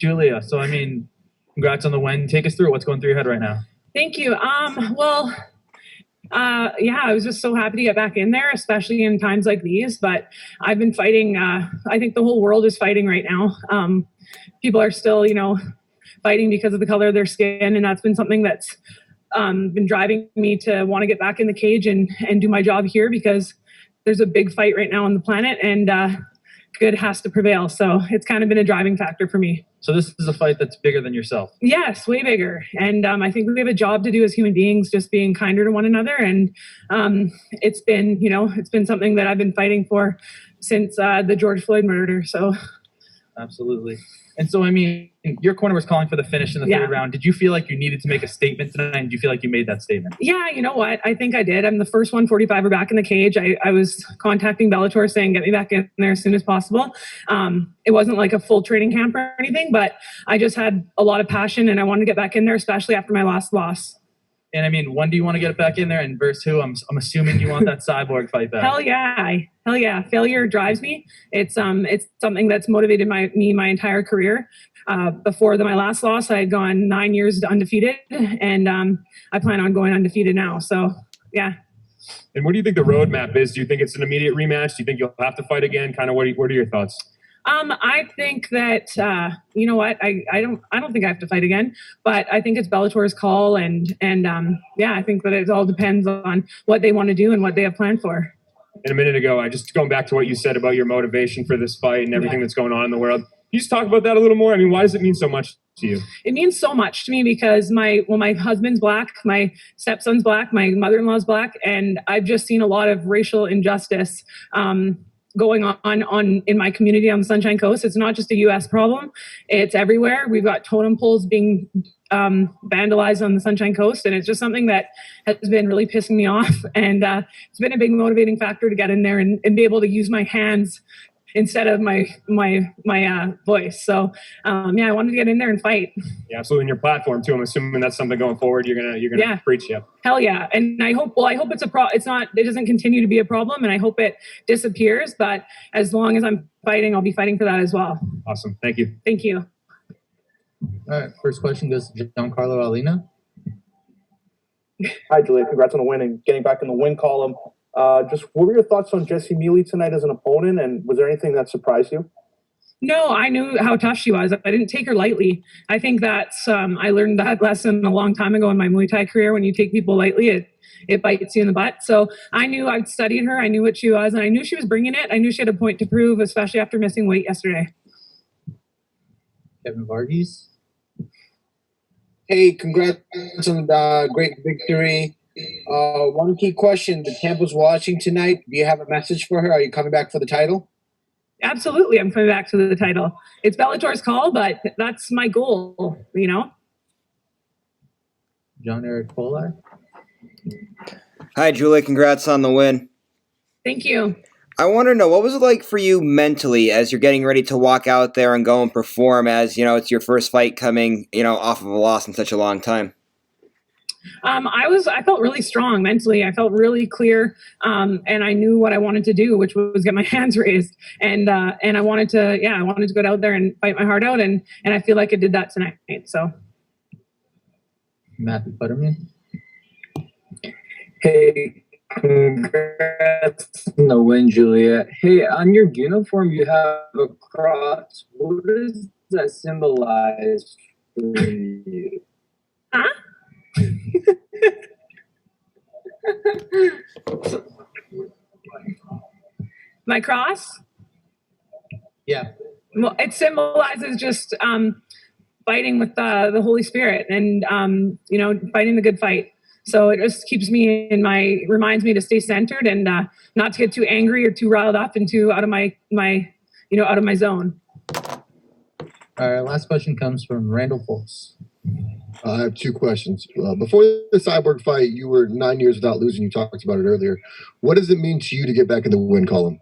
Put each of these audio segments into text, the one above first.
Julia, so I mean, congrats on the win. Take us through what's going through your head right now. Thank you. Yeah, I was just so happy to get back in there, especially in times like these. But I've been fighting. I think the whole world is fighting right now. People are still, fighting because of the color of their skin, and that's been something that's been driving me to want to get back in the cage and do my job here, because there's a big fight right now on the planet, and good has to prevail. So it's kind of been a driving factor for me. So this is a fight that's bigger than yourself. Yes, way bigger. And I think we have a job to do as human beings, just being kinder to one another. And it's been something that I've been fighting for since the George Floyd murder. So absolutely. And so, I mean, your corner was calling for the finish in the third round. Did you feel like you needed to make a statement tonight? And do you feel like you made that statement? Yeah, you know what? I think I did. I'm the first 145er back in the cage. I was contacting Bellator saying, get me back in there as soon as possible. It wasn't like a full training camp or anything, but I just had a lot of passion and I wanted to get back in there, especially after my last loss. And I mean, when do you want to get back in there and versus who? I'm assuming you want that Cyborg fight back. Hell yeah. Failure drives me. It's something that's motivated me my entire career. Before my last loss, I had gone 9 years undefeated, and I plan on going undefeated now. So yeah. And what do you think the roadmap is? Do you think it's an immediate rematch? Do you think you'll have to fight again? Kind of what are your thoughts? I think that you know what, I don't think I have to fight again, but I think it's Bellator's call, and I think that it all depends on what they want to do and what they have planned for. And a minute ago, I just going back to what you said about your motivation for this fight and everything that's going on in the world. Can you just talk about that a little more? I mean, why does it mean so much to you? It means so much to me because my husband's black, my stepson's black, my mother-in-law's black, and I've just seen a lot of racial injustice going on in my community on the Sunshine Coast. It's not just a U.S. problem. It's everywhere. We've got totem poles being vandalized on the Sunshine Coast, and it's just something that has been really pissing me off. And it's been a big motivating factor to get in there and be able to use my hands instead of my voice. So I wanted to get in there and fight. Yeah, absolutely. And your platform too. I'm assuming that's something going forward you're gonna preach. Yeah. Hell yeah. And I hope it doesn't continue to be a problem, and I hope it disappears. But as long as I'm fighting, I'll be fighting for that as well. Awesome. Thank you. Thank you. All right. First question goes to Giancarlo Alina. Hi, Julia. Congrats on the win and getting back in the win column. Just what were your thoughts on Jessie Mealy tonight as an opponent, and was there anything that surprised you? No, I knew how tough she was. I didn't take her lightly. I think that's I learned that lesson a long time ago in my Muay Thai career. When you take people lightly, it bites you in the butt. So I knew I'd studied her. I knew what she was, and I knew she was bringing it. I knew she had a point to prove, especially after missing weight yesterday. Kevin Varghese. Hey, congrats on the great victory. One key question: the Tampa's watching tonight. Do you have a message for her? Are you coming back for the title? Absolutely, I'm coming back to the title. It's Bellator's call, but that's my goal. John Eric Polar. Hi, Julie. Congrats on the win. Thank you. I want to know, what was it like for you mentally as you're getting ready to walk out there and go and perform, as it's your first fight coming off of a loss in such a long time? I felt really strong mentally. I felt really clear, and I knew what I wanted to do, which was get my hands raised. And I wanted to go out there and fight my heart out, and I feel like I did that tonight. So, Matthew Butterman. Hey, congrats on the win, Julia. Hey, on your uniform you have a cross. What does that symbolize for you? Huh? My cross? Yeah. Well, it symbolizes just fighting with the Holy Spirit and fighting the good fight. So it just reminds me to stay centered and not to get too angry or too riled up and too out of my zone. All right, last question comes from Randall Foltz. I have two questions. Before the Cyborg fight, you were 9 years without losing. You talked about it earlier. What does it mean to you to get back in the win column?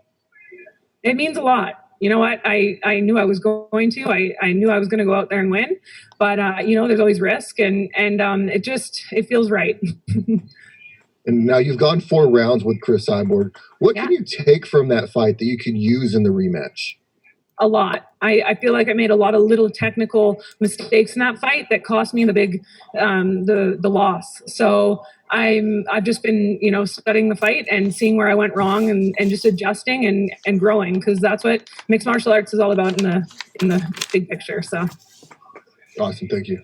It means a lot. You know what? I knew I was going to. I knew I was going to go out there and win. But, there's always risk, and it feels right. And now you've gone 4 rounds with Chris Cyborg. What can you take from that fight that you can use in the rematch? a lot. I feel like I made a lot of little technical mistakes in that fight that cost me the big the loss. So I've just been, you know, studying the fight and seeing where I went wrong and just adjusting and growing, because that's what mixed martial arts is all about in the big picture. So Awesome. Thank you.